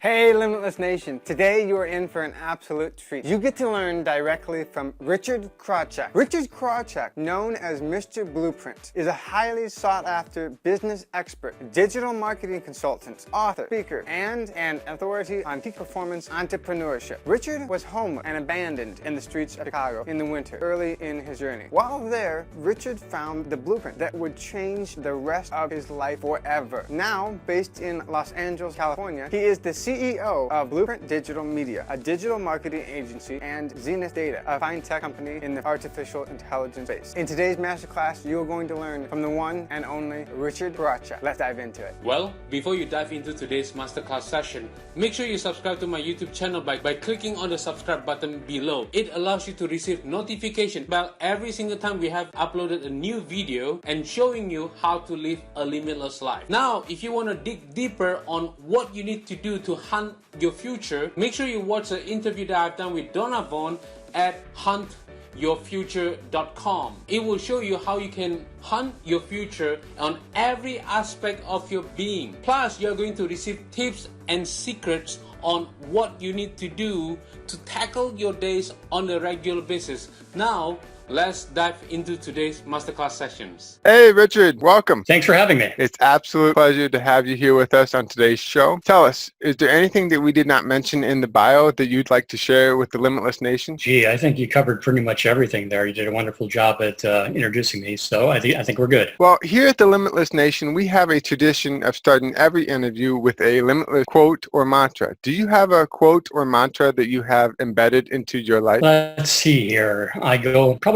Hey Limitless Nation, today you are in for an absolute treat. You get to learn directly from Richard Krawczyk. Richard Krawczyk, known as Mr. Blueprint, is a highly sought after business expert, digital marketing consultant, author, speaker, and an authority on peak performance entrepreneurship. Richard was homeless and abandoned in the streets of Chicago in the winter, early in his journey. While there, Richard found the blueprint that would change the rest of his life forever. Now, based in Los Angeles, California, he is the CEO of Blueprint Digital Media, a digital marketing agency, and Zenith Data, a fine-tech company in the artificial intelligence space. In today's masterclass, you are going to learn from the one and only Richard Krawczyk. Let's dive into it. Well, before you dive into today's masterclass session, make sure you subscribe to my YouTube channel by clicking on the subscribe button below. It allows you to receive notification about every single time we have uploaded a new video and showing you how to live a limitless life. Now, if you want to dig deeper on what you need to do to hunt your future, make sure you watch the interview that I've done with Donna Vaughn at huntyourfuture.com. It will show you how you can hunt your future on every aspect of your being. Plus, you're going to receive tips and secrets on what you need to do to tackle your days on a regular basis. Now, let's dive into today's masterclass sessions. Hey, Richard, welcome. Thanks for having me. It's an absolute pleasure to have you here with us on today's show. Tell us, is there anything that we did not mention in the bio that you'd like to share with the Limitless Nation? Gee, I think you covered pretty much everything there. You did a wonderful job at introducing me, so I think we're good. Well, here at the Limitless Nation, we have a tradition of starting every interview with a limitless quote or mantra. Do you have a quote or mantra that you have embedded into your life? Let's see here.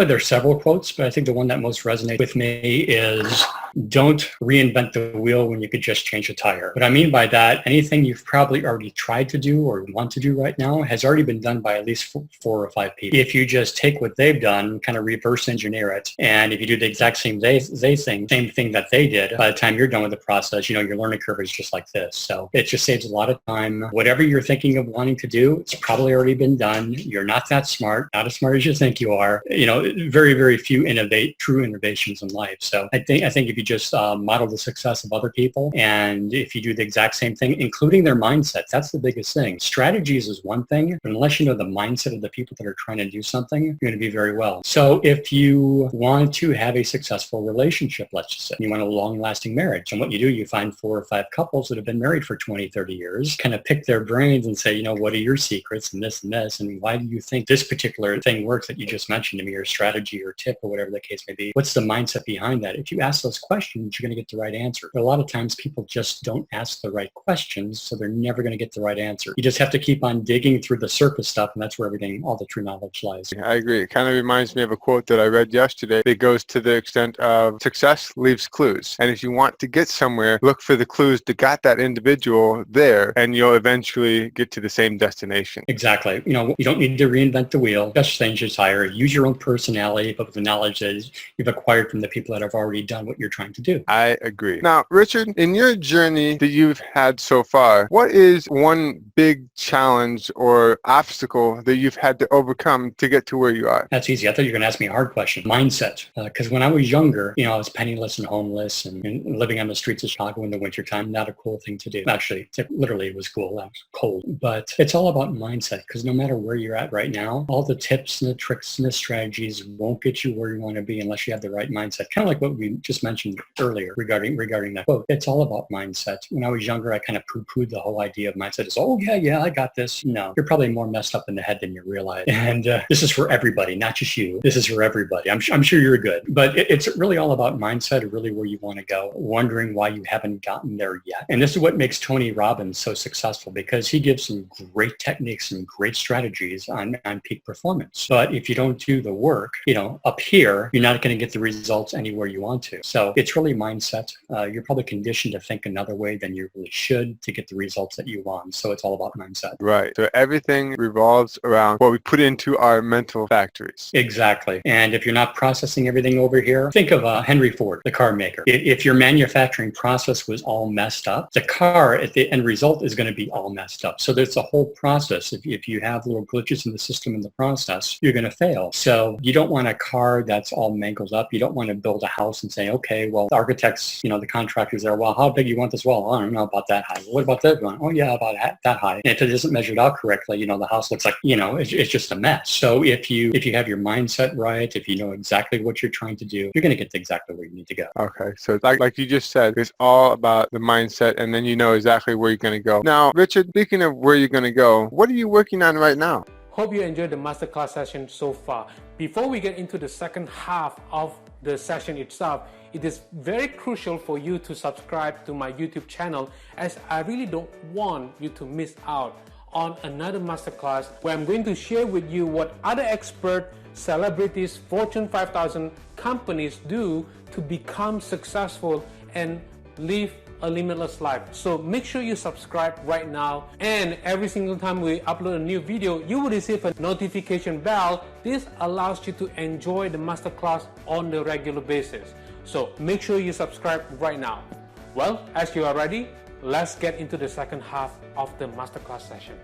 There's several quotes, but I think the one that most resonates with me is don't reinvent the wheel when you could just change a tire. What I mean by that, anything you've probably already tried to do or want to do right now has already been done by at least 4 or 5 people. If you just take what they've done, kind of reverse engineer it, and if you do the exact same thing that they did, by the time you're done with the process, your learning curve is just like this. So it just saves a lot of time. Whatever you're thinking of wanting to do, it's probably already been done. You're not that smart, not as smart as you think you are. Very, very few true innovations in life. So I think if you just model the success of other people, and if you do the exact same thing, including their mindset, that's the biggest thing. Strategies is one thing, but unless you know the mindset of the people that are trying to do something, you're going to be very well. So if you want to have a successful relationship, let's just say, you want a long-lasting marriage, and what you do, you find 4 or 5 couples that have been married for 20, 30 years, kind of pick their brains and say, what are your secrets and this, and why do you think this particular thing works that you just mentioned to me, or strategy or tip or whatever the case may be? What's the mindset behind that? If you ask those questions, you're going to get the right answer. But a lot of times people just don't ask the right questions, so they're never going to get the right answer. You just have to keep on digging through the surface stuff, and that's where all the true knowledge lies. I agree. It kind of reminds me of a quote that I read yesterday that goes to the extent of success leaves clues. And if you want to get somewhere, look for the clues that got that individual there, and you'll eventually get to the same destination. Exactly. You don't need to reinvent the wheel. Just change your tire. Use your own personality, but with the knowledge that you've acquired from the people that have already done what you're trying to do. I agree. Now, Richard, in your journey that you've had so far, what is one big challenge or obstacle that you've had to overcome to get to where you are? That's easy. I thought you were going to ask me a hard question. Mindset. Because when I was younger, I was penniless and homeless and living on the streets of Chicago in the wintertime. Not a cool thing to do. Actually, literally it was cool. I was cold. But it's all about mindset, because no matter where you're at right now, all the tips and the tricks and the strategies won't get you where you want to be unless you have the right mindset. Kind of like what we just mentioned earlier regarding that quote. It's all about mindset. When I was younger, I kind of poo-pooed the whole idea of mindset as, yeah, I got this. No, you're probably more messed up in the head than you realize. And this is for everybody, not just you. This is for everybody. I'm sure you're good. But it's really all about mindset, or really where you want to go, wondering why you haven't gotten there yet. And this is what makes Tony Robbins so successful, because he gives some great techniques and great strategies on peak performance. But if you don't do the work, up here, you're not going to get the results anywhere you want to. So it's really mindset. You're probably conditioned to think another way than you really should to get the results that you want. So it's all about mindset. Right. So everything revolves around what we put into our mental factories. Exactly. And if you're not processing everything over here, think of Henry Ford, the car maker. If your manufacturing process was all messed up, the car at the end result is going to be all messed up. So there's a whole process. If you have little glitches in the system in the process, you're going to fail. So you don't want a car that's all mangled up. You don't want to build a house and say, okay, well, the architects, the contractors are, well, how big you want this wall? I don't know about that high. What about that one? Oh, yeah, about that high. And if it isn't measured out correctly, the house looks like, it's just a mess. So if you have your mindset right, if you know exactly what you're trying to do, you're going to get to exactly where you need to go. Okay. So like you just said, it's all about the mindset, and then you know exactly where you're going to go. Now, Richard, speaking of where you're going to go, what are you working on right now? Hope you enjoyed the masterclass session so far. Before we get into the second half of the session itself, it is very crucial for you to subscribe to my YouTube channel, as I really don't want you to miss out on another masterclass where I'm going to share with you what other expert celebrities, Fortune 5000 companies do to become successful and live a limitless life. So make sure you subscribe right now, and every single time we upload a new video, you will receive a notification bell. This allows you to enjoy the masterclass on the regular basis. So make sure you subscribe right now. Well, as you are ready, let's get into the second half of the masterclass session.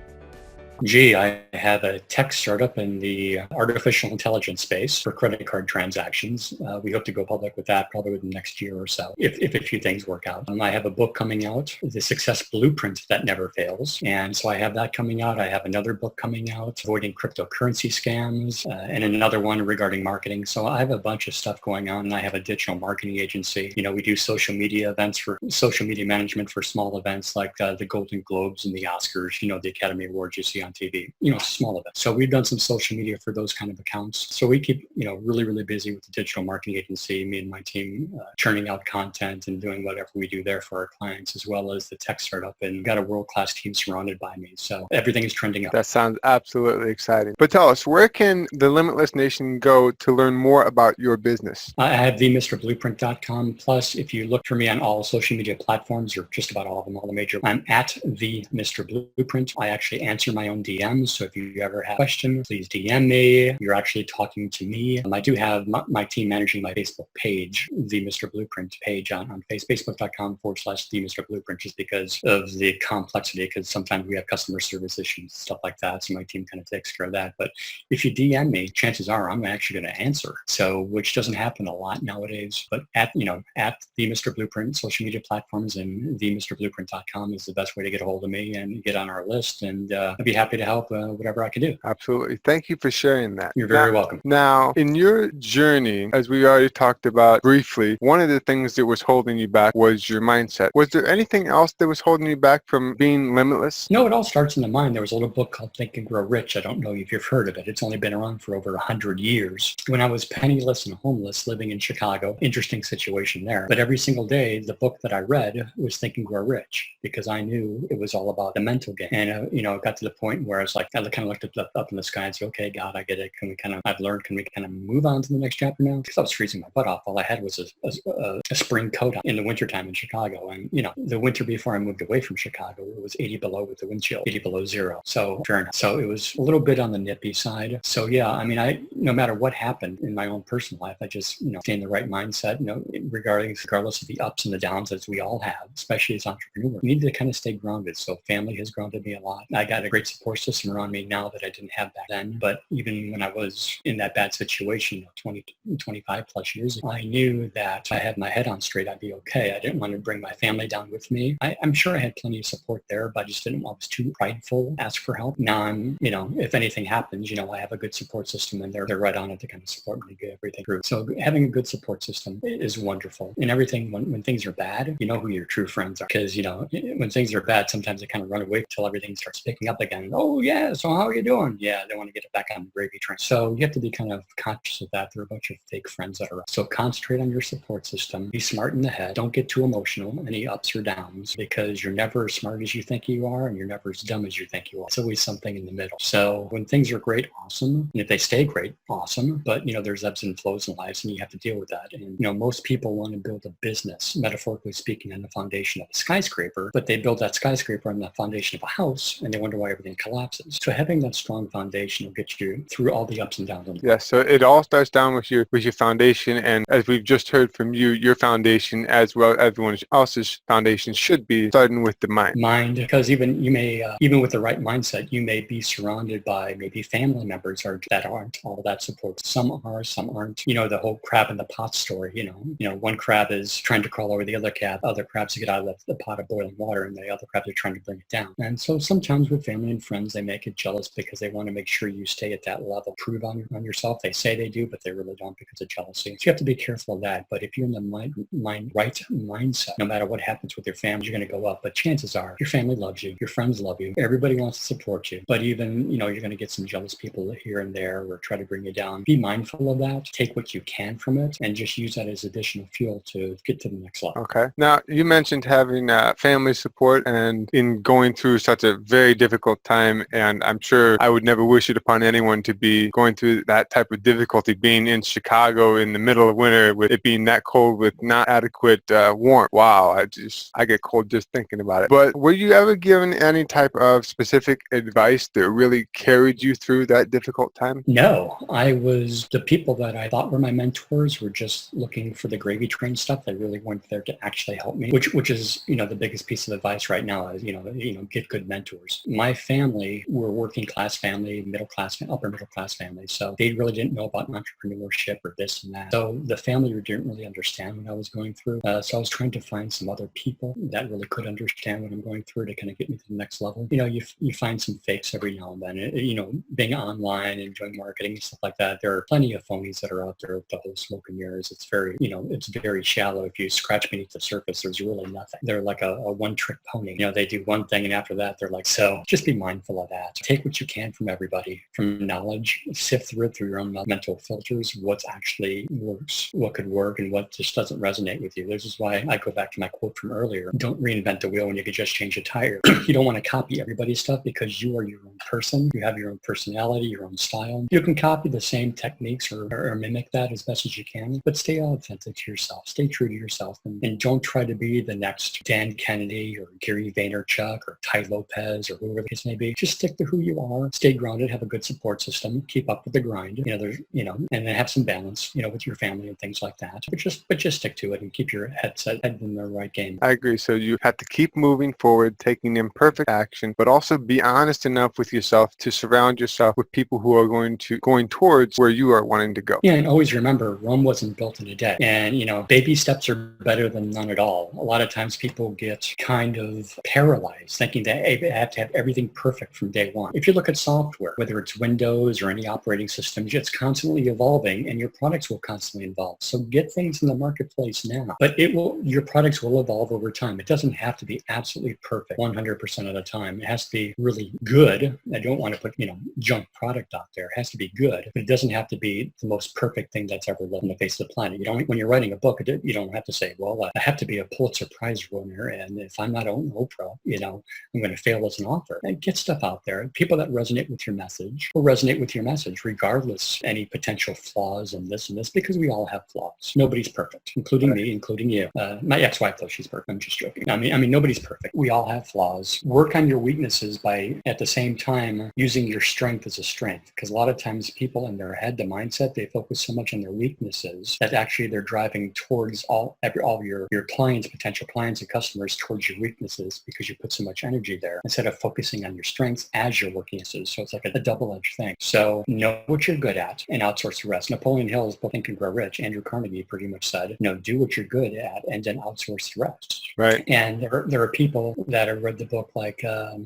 Gee, I have a tech startup in the artificial intelligence space for credit card transactions. We hope to go public with that probably within the next year or so, if a few things work out. I have a book coming out, The Success Blueprint That Never Fails. And so I have that coming out. I have another book coming out, Avoiding Cryptocurrency Scams, and another one regarding marketing. So I have a bunch of stuff going on, and I have a digital marketing agency. We do social media events for social media management for small events like the Golden Globes and the Oscars, the Academy Awards you see on TV, small events. So we've done some social media for those kind of accounts. So we keep, really, really busy with the digital marketing agency, me and my team churning out content and doing whatever we do there for our clients, as well as the tech startup, and got a world-class team surrounded by me. So everything is trending up. That sounds absolutely exciting. But tell us, where can the Limitless Nation go to learn more about your business? I have themrblueprint.com. Plus, if you look for me on all social media platforms, or just about all of them, all the major, I'm at the Mr. Blueprint. I actually answer my own DMs. So if you ever have a question, please DM me. You're actually talking to me. I do have my team managing my Facebook page, the Mr. Blueprint page on facebook.com/the Mr. Blueprint, just because of the complexity, because sometimes we have customer service issues, stuff like that. So my team kind of takes care of that. But if you DM me, chances are I'm actually going to answer. So, which doesn't happen a lot nowadays, but at the Mr. Blueprint social media platforms, and themrblueprint.com is the best way to get a hold of me and get on our list. And I'd be happy to help whatever I can do. Absolutely. Thank you for sharing that. You're very welcome. Now, in your journey, as we already talked about briefly, one of the things that was holding you back was your mindset. Was there anything else that was holding you back from being limitless? No, it all starts in the mind. There was a little book called Think and Grow Rich. I don't know if you've heard of it. It's only been around for over 100 years. When I was penniless and homeless living in Chicago, interesting situation there. But every single day, the book that I read was Think and Grow Rich, because I knew it was all about the mental game. And, it got to the point where I was like, I kind of looked up in the sky and said, okay, God, I get it. I've learned, can we kind of move on to the next chapter now? Because I was freezing my butt off. All I had was a spring coat on in the wintertime in Chicago. And, the winter before I moved away from Chicago, it was 80 below with the wind chill, 80 below zero. So fair enough. So it was a little bit on the nippy side. So yeah, no matter what happened in my own personal life, I just, stay in the right mindset, regardless of the ups and the downs, as we all have, especially as entrepreneurs. We need to kind of stay grounded. So family has grounded me a lot. I got a great support system around me now that I didn't have back then. But even when I was in that bad situation 25 plus years ago, I knew that if I had my head on straight, I'd be okay. I didn't want to bring my family down with me. I'm sure I had plenty of support there, but I just didn't want, I was too prideful to ask for help. Now I'm, if anything happens, I have a good support system, and they're right on it to kind of support me to get everything through. So having a good support system is wonderful. And everything, when things are bad, you know who your true friends are. Because, when things are bad, sometimes they kind of run away until everything starts picking up again. Oh yeah, so how are you doing? Yeah, they want to get it back on the gravy train. So you have to be kind of conscious of that. There are a bunch of fake friends that are. So concentrate on your support system. Be smart in the head. Don't get too emotional, any ups or downs, because you're never as smart as you think you are, and you're never as dumb as you think you are. It's always something in the middle. So when things are great, awesome. And if they stay great, awesome. But, there's ebbs and flows in lives, and you have to deal with that. And, most people want to build a business, metaphorically speaking, on the foundation of a skyscraper, but they build that skyscraper on the foundation of a house, and they wonder why everything collapses. So having that strong foundation will get you through all the ups and downs. Yes, so it all starts down with your foundation, and as we've just heard from you, your foundation as well as everyone else's foundation should be starting with the mind. Because even you may even with the right mindset, you may be surrounded by maybe family members that aren't all that support. Some are, some aren't. The whole crab in the pot story. One crab is trying to crawl over the other crab, other crabs to get out of the pot of boiling water, and the other crabs are trying to bring it down. And so sometimes with family and friends, they make it jealous because they want to make sure you stay at that level. Prove on yourself. They say they do, but they really don't because of jealousy. So you have to be careful of that. But if you're in the right mindset, no matter what happens with your family, you're going to go up. But chances are your family loves you. Your friends love you. Everybody wants to support you. But even, you're going to get some jealous people here and there or try to bring you down. Be mindful of that. Take what you can from it and just use that as additional fuel to get to the next level. Okay. Now, you mentioned having family support and in going through such a very difficult time, and I'm sure I would never wish it upon anyone to be going through that type of difficulty, being in Chicago in the middle of winter with it being that cold with not adequate warmth. Wow, I get cold just thinking about it. But were you ever given any type of specific advice that really carried you through that difficult time? No, the people that I thought were my mentors were just looking for the gravy train stuff. They really weren't there to actually help me, which is, the biggest piece of advice right now is, get good mentors. My family were working class family, middle class, upper middle class family. So they really didn't know about entrepreneurship or this and that. So the family didn't really understand what I was going through. So I was trying to find some other people that really could understand what I'm going through to kind of get me to the next level. You find some fakes every now and then, being online and doing marketing and stuff like that. There are plenty of phonies that are out there with the whole smoke and mirrors. It's very, it's very shallow. If you scratch beneath the surface, there's really nothing. They're like a one-trick pony. They do one thing and after that, they're like, so just be mindful of that. Take what you can from everybody, from knowledge, sift through it through your own mental filters, what's actually works, what could work and what just doesn't resonate with you. This is why I go back to my quote from earlier. Don't reinvent the wheel when you could just change a tire. You don't want to copy everybody's stuff because you are your own person. You have your own personality, your own style. You can copy the same techniques or mimic that as best as you can, but stay authentic to yourself. Stay true to yourself and don't try to be the next Dan Kennedy or Gary Vaynerchuk or Ty Lopez or whoever the case may be. Just stick to who you are. Stay grounded. Have a good support system. Keep up with the grind. And then have some balance, with your family and things like that. But just stick to it and keep your head in the right game. I agree. So you have to keep moving forward, taking imperfect action, but also be honest enough with yourself to surround yourself with people who are going towards where you are wanting to go. Yeah, and always remember, Rome wasn't built in a day. And baby steps are better than none at all. A lot of times people get kind of paralyzed, thinking that they have to have everything perfect from day one. If you look at software, whether it's Windows or any operating system, it's constantly evolving, and your products will constantly evolve. So get things in the marketplace now, but your products will evolve over time. It doesn't have to be absolutely perfect 100% of the time. It has to be really good. I don't want to put, junk product out there. It has to be good, but it doesn't have to be the most perfect thing that's ever lived on the face of the planet. When you're writing a book, you don't have to say, well, I have to be a Pulitzer Prize winner, and if I'm not on Oprah, I'm going to fail as an author. And get stuff out there. People that resonate with your message will resonate with your message, regardless any potential flaws in this and this, because we all have flaws. Nobody's perfect, including me, including you. My ex-wife, though, she's perfect. I'm just joking. I mean, nobody's perfect. We all have flaws. Work on your weaknesses by, at the same time, using your strength as a strength. Because a lot of times people in their head, the mindset, they focus so much on their weaknesses that actually they're driving towards all your clients, potential clients and customers towards your weaknesses because you put so much energy there instead of focusing on your strengths as your weaknesses. So it's like a double-edged thing. So know what you're good at and outsource the rest. Napoleon Hill's book, Think and Grow Rich, Andrew Carnegie pretty much said, do what you're good at and then outsource the rest. Right. And there are people that have read the book like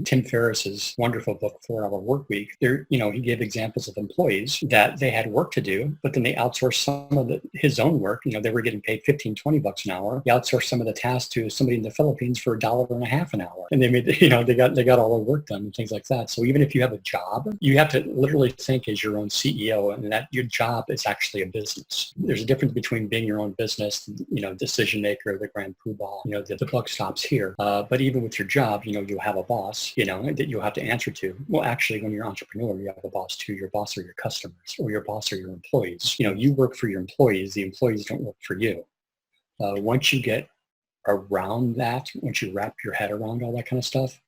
Tim Ferriss's wonderful book, 4-Hour Workweek. He gave examples of employees that they had work to do, but then they outsourced some of his own work. They were getting paid $15-20 an hour. He outsourced some of the tasks to somebody in the Philippines for $1.50 an hour. And they made, they got all the work done and things like that. So even if you have a job, you have to literally think as your own CEO, and that your job is actually a business. There's a difference between being your own business, decision maker, the grand poobah, the buck stops here. But even with your job, you have a boss, that you have to answer to. Well, actually, when you're an entrepreneur, you have a boss too. Your boss are your customers, or your boss are your employees. You work for your employees. The employees don't work for you. Once you get around that, once you wrap your head around all that kind of stuff,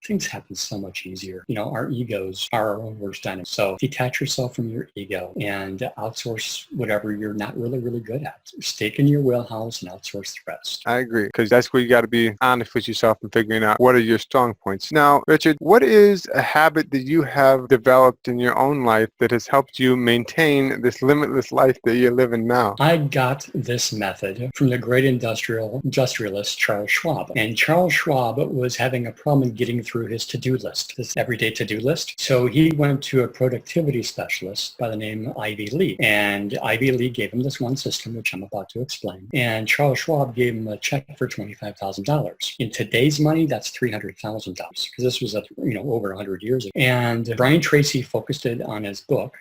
things happen so much easier. Our egos are our own worst enemy. So detach yourself from your ego and outsource whatever you're not really, really good at. Stick in your wheelhouse and outsource the rest. I agree, because that's where you got to be honest with yourself and figuring out what are your strong points. Now, Richard, what is a habit that you have developed in your own life that has helped you maintain this limitless life that you're living now? I got this method from the great industrialist Charles Schwab. And Charles Schwab was having a problem getting through his to-do list, his everyday to-do list. So he went to a productivity specialist by the name Ivy Lee. And Ivy Lee gave him this one system, which I'm about to explain. And Charles Schwab gave him a check for $25,000. In today's money, that's $300,000, because this was over 100 years ago. And Brian Tracy focused it on his book,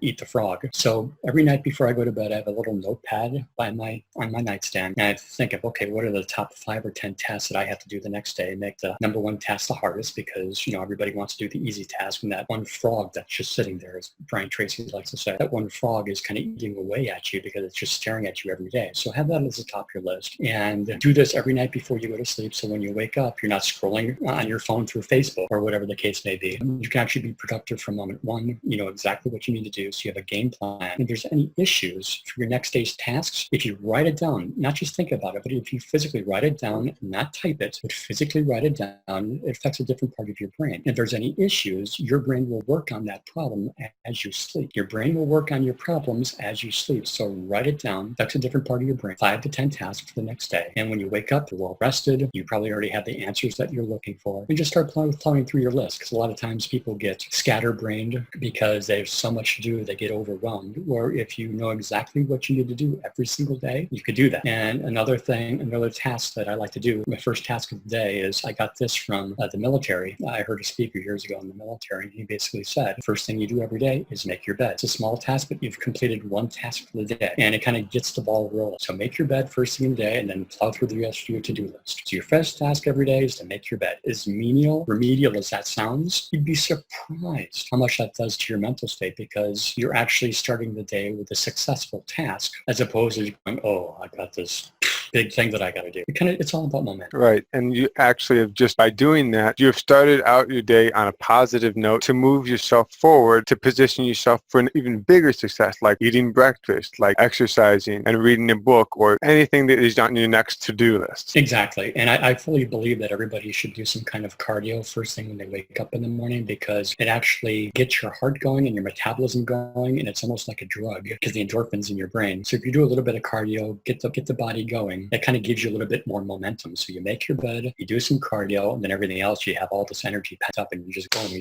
Eat the Frog. So every night before I go to bed, I have a little notepad on my nightstand, and I think of, okay, what are the top 5 or 10 tasks that I have to do the next day? Make the number one task the hardest, because everybody wants to do the easy task, and that one frog that's just sitting there, as Brian Tracy likes to say, that one frog is kind of eating away at you because it's just staring at you every day. So have that as the top of your list, and do this every night before you go to sleep, so when you wake up, you're not scrolling on your phone through Facebook or whatever the case may be. You can actually be productive from moment one. You know exactly what you need to do, so you have a game plan. If there's any issues for your next day's tasks, if you write it down, not just think about it, but if you physically write it down, not type it, but physically write it down, it affects a different part of your brain. If there's any issues, your brain will work on that problem as you sleep. Your brain will work on your problems as you sleep. So write it down. That's a different part of your brain. 5 to 10 tasks for the next day. And when you wake up, you're well rested. You probably already have the answers that you're looking for. And just start plowing through your list, because a lot of times people get scatterbrained because they have so much to do, they get overwhelmed. Or if you know exactly what you need to do every single day, you could do that. And another task that I like to do, my first task of the day is, I got this from the military. I heard a speaker years ago in the military, and he basically said, the first thing you do every day is make your bed. It's a small task, but you've completed one task for the day, and it kind of gets the ball rolling. So make your bed first thing in the day, and then plow through the rest of your to-do list. So your first task every day is to make your bed. As remedial as that sounds, you'd be surprised how much that does to your mental state, because you're actually starting the day with a successful task, as opposed to going, oh, I got this big thing that I got to do. It's all about momentum. Right. And you actually have, just by doing that, you've started out your day on a positive note to move yourself forward, to position yourself for an even bigger success, like eating breakfast, like exercising and reading a book, or anything that is on your next to-do list. Exactly. And I fully believe that everybody should do some kind of cardio first thing when they wake up in the morning, because it actually gets your heart going and your metabolism going, and it's almost like a drug, because the endorphins in your brain. So if you do a little bit of cardio, get the body going, that kind of gives you a little bit more momentum. So you make your bed, you do some cardio, and then everything else, you have all this energy pent up, and you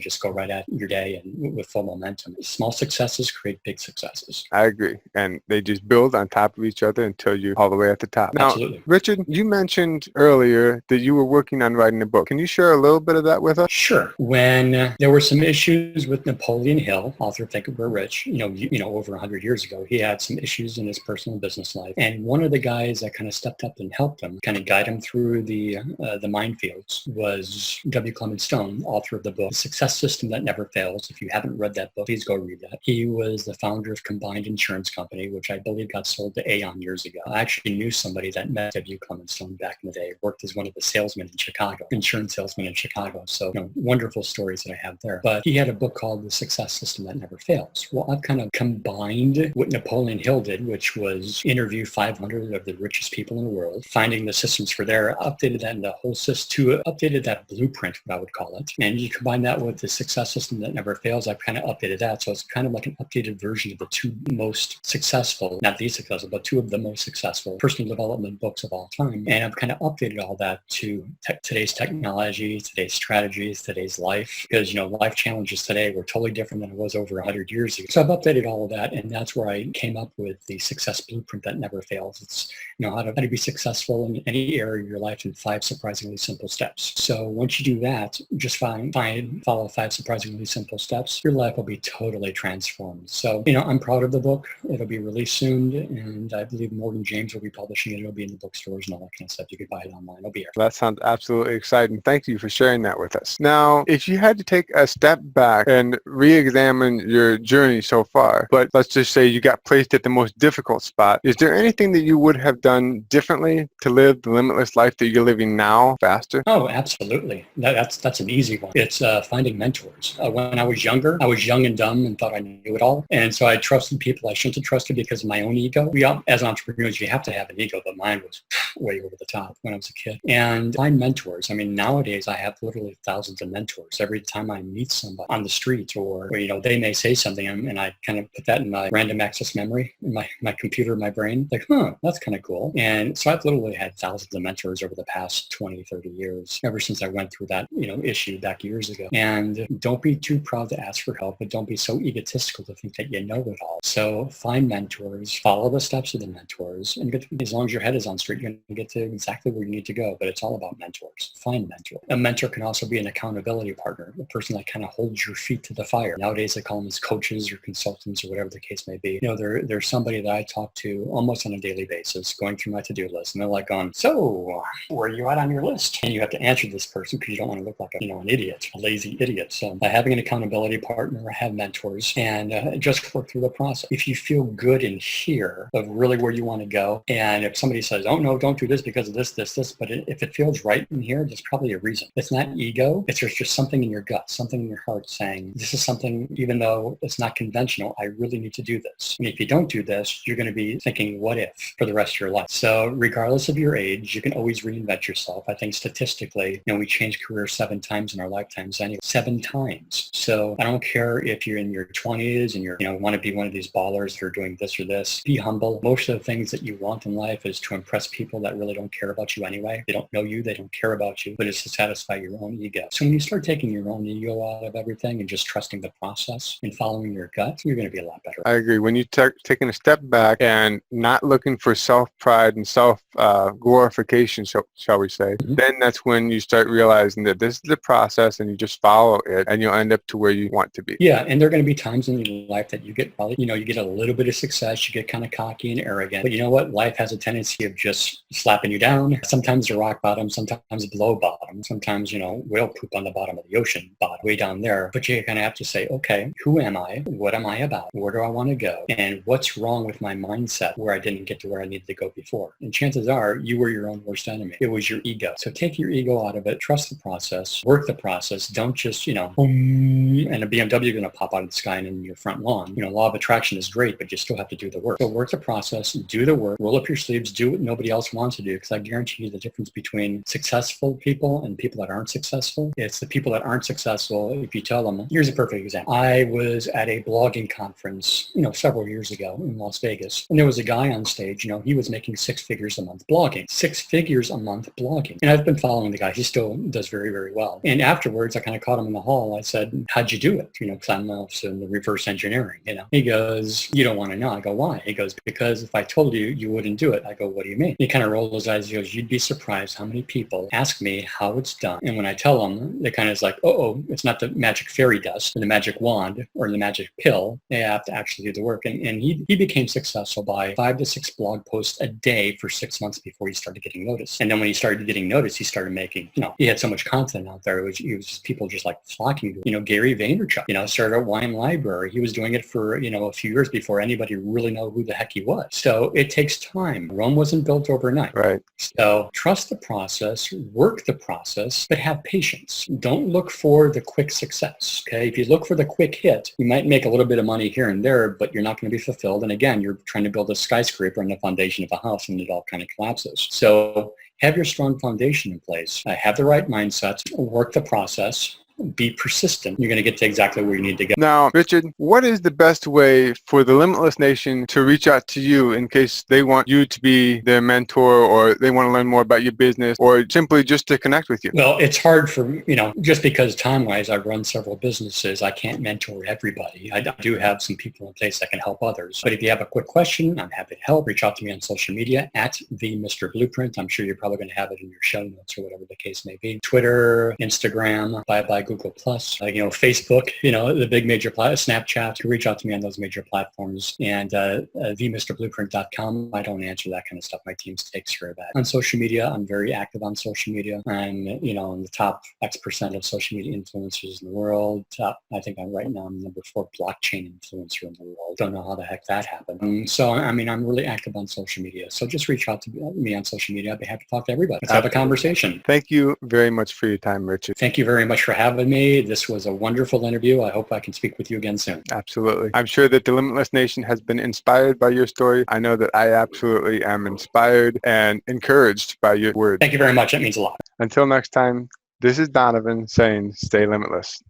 just go right at your day and with full momentum. Small successes create big successes. I agree. And they just build on top of each other until you're all the way at the top. Now, Absolutely. Richard, you mentioned earlier that you were working on writing a book. Can you share a little bit of that with us? Sure. When there were some issues with Napoleon Hill, author of Think and Grow Rich, over 100 years ago, he had some issues in his personal business life. And one of the guys that kind of stepped up and helped him, kind of guide him through the minefields, was W. Clement Stone, author of the book, The Success System That Never Fails. If you haven't read that book, please go read that. He was the founder of Combined Insurance Company, which I believe got sold to Aon years ago. I actually knew somebody that met W. Clement Stone back in the day, worked as one of the salesmen in Chicago, insurance salesmen in Chicago. So, wonderful stories that I have there. But he had a book called The Success System That Never Fails. Well, I've kind of combined what Napoleon Hill did, which was interview 500 of the richest people in the world, finding the systems for there, updated that in the whole system, updated that blueprint, what I would call it. And you combine that with The Success System That Never Fails, I've kind of updated that. So it's kind of like an updated version of the two most successful, not the successful, but two of the most successful personal development books of all time. And I've kind of updated all that to today's technology, today's strategies, today's life, because, life challenges today were totally different than it was over 100 years ago. So I've updated all of that, and that's where I came up with the success blueprint that never fails. It's, how to be successful in any area of your life in 5 surprisingly simple steps. So once you do that, just follow 5 surprisingly simple steps, your life will be totally transformed. So, I'm proud of the book. It'll be released soon, and I believe Morgan James will be publishing it. It'll be in the bookstores and all that kind of stuff. You can buy it online. It'll be here. That sounds absolutely exciting. Thank you for sharing that with us. Now, if you had to take a step back and re-examine your journey so far, but let's just say you got placed at the most difficult spot, is there anything that you would have done differently to live the limitless life that you're living now faster? Oh, absolutely. That's an easy one. It's finding mentors. When I was younger, I was young and dumb and thought I knew it all. And so I trusted people I shouldn't have trusted because of my own ego. We all, as entrepreneurs, you have to have an ego, but mine was way over the top when I was a kid. And find mentors. I mean, nowadays I have literally thousands of mentors. Every time I meet somebody on the street or they may say something and I kind of put that in my random access memory, in my computer, my brain, like, that's kind of cool. And so I've literally had thousands of mentors over the past 20, 30 years, ever since I went through that, issue back years ago. And don't be too proud to ask for help, but don't be so egotistical to think that you know it all. So find mentors, follow the steps of the mentors, and as long as your head is on straight, you're going to get to exactly where you need to go. But it's all about mentors. Find mentor. A mentor can also be an accountability partner, a person that kind of holds your feet to the fire. Nowadays, they call them as coaches or consultants or whatever the case may be. There's somebody that I talk to almost on a daily basis, going through my to-do list, and they're like, so where are you at on your list? And you have to answer this person because you don't want to look like an idiot, a lazy idiot. So by having an accountability partner, have mentors, and just work through the process. If you feel good in here of really where you want to go, and if somebody says, oh no, don't do this because of this, but if it feels right in here, there's probably a reason. It's not ego. It's just something in your gut, something in your heart saying, this is something, even though it's not conventional, I really need to do this. And if you don't do this, you're going to be thinking, what if, for the rest of your life? So regardless of your age, you can always reinvent yourself. I think statistically, we change careers 7 times in our lifetimes anyway, 7 times. So I don't care if you're in your 20s and you want to be one of these ballers that are doing this or this. Be humble. Most of the things that you want in life is to impress people that really don't care about you anyway. They don't know you. They don't care about you, but it's to satisfy your own ego. So when you start taking your own ego out of everything and just trusting the process and following your gut, you're going to be a lot better. I agree. When you taking a step back and not looking for self-pride and self-glorification, shall we say, then that's when you start realizing that this is the process and you just follow it and you'll end up to where you want to be. Yeah, and there are going to be times in your life that you get probably, you get a little bit of success, you get kind of cocky and arrogant, but you know what? Life has a tendency of just slapping you down. Sometimes a rock bottom, sometimes below bottom, sometimes, whale poop on the bottom of the ocean bottom, way down there. But you kind of have to say, okay, who am I? What am I about? Where do I want to go? And what's wrong with my mindset where I didn't get to where I needed to go before? And chances are you were your own worst enemy. It was your ego. So take your ego out of it, trust the process, work the process. Don't just, and a BMW is going to pop out of the sky and in your front lawn. Law of attraction is great, but you still have to do the work. So work the process, do the work, roll up your sleeves, do what nobody else wants to do. Because I guarantee you the difference between successful people and people that aren't successful. It's the people that aren't successful. If you tell them, here's a perfect example. I was at a blogging conference, several years ago in Las Vegas. And there was a guy on stage, he was making 6 figures a month blogging. 6 figures a month blogging. And I've been following the guy. He still does very, very well. And afterwards, I kind of caught him in the hall. I said, how'd you do it? Because I'm also in the reverse engineering, He goes, you don't want to know. I go, why? He goes, because if I told you, you wouldn't do it. I go, what do you mean? He kind of rolled his eyes. He goes, you'd be surprised how many people ask me how it's done. And when I tell them, they kind of is like, it's not the magic fairy dust or the magic wand or the magic pill. They have to actually do the work. And he became successful by 5 to 6 blog posts a day for 6 months before he started getting noticed. And then when he started getting noticed, he started making, he had so much content out there. It was just people just like flocking to, Gary Vaynerchuk, started a wine library. He was doing it for, a few years before anybody really know who the heck he was. So it takes time. Rome wasn't built overnight. Right. So trust the process, work the process, but have patience. Don't look for the quick success. Okay. If you look for the quick hit, you might make a little bit of money here and there, but you're not going to be fulfilled. And again, you're trying to build a skyscraper on the foundation of a house and it all kind of collapses. So have your strong foundation in place. Have the right mindset, work the process, be persistent. You're going to get to exactly where you need to go. Now, Richard, what is the best way for the Limitless Nation to reach out to you in case they want you to be their mentor or they want to learn more about your business or simply just to connect with you? Well, it's hard for, just because time-wise I run several businesses, I can't mentor everybody. I do have some people in place that can help others. But if you have a quick question, I'm happy to help. Reach out to me on social media at the Mr. Blueprint. I'm sure you're probably going to have it in your show notes or whatever the case may be. Twitter, Instagram, bye-bye Google Plus, Facebook, the big major Snapchat. You reach out to me on those major platforms. And themrblueprint.com. I don't answer that kind of stuff. My team takes care of that. On social media, I'm very active on social media. I'm, in the top X% of social media influencers in the world. I think right now I'm number 4 blockchain influencer in the world. Don't know how the heck that happened. I'm really active on social media. So just reach out to me on social media. I'd be happy to talk to everybody. Let's have a conversation. Thank you very much for your time, Richard. Thank you very much for having me. This was a wonderful interview. I hope I can speak with you again soon. Absolutely. I'm sure that the Limitless Nation has been inspired by your story. I know that I absolutely am inspired and encouraged by your words. Thank you very much. That means a lot. Until next time, this is Donovan saying stay limitless.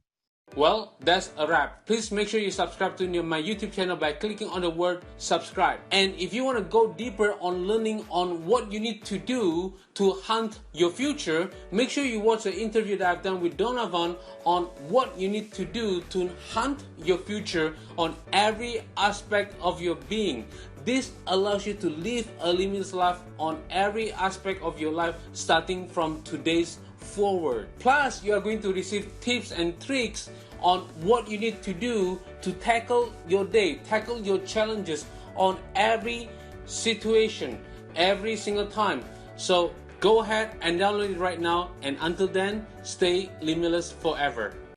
Well, that's a wrap. Please make sure you subscribe to my YouTube channel by clicking on the word subscribe. And if you want to go deeper on learning on what you need to do to hunt your future, make sure you watch the interview that I've done with Donovan on what you need to do to hunt your future on every aspect of your being. This allows you to live a limitless life on every aspect of your life starting from today's forward. Plus, you are going to receive tips and tricks on what you need to do to tackle your day, tackle your challenges on every situation, every single time. So go ahead and download it right now, and until then, stay limitless forever.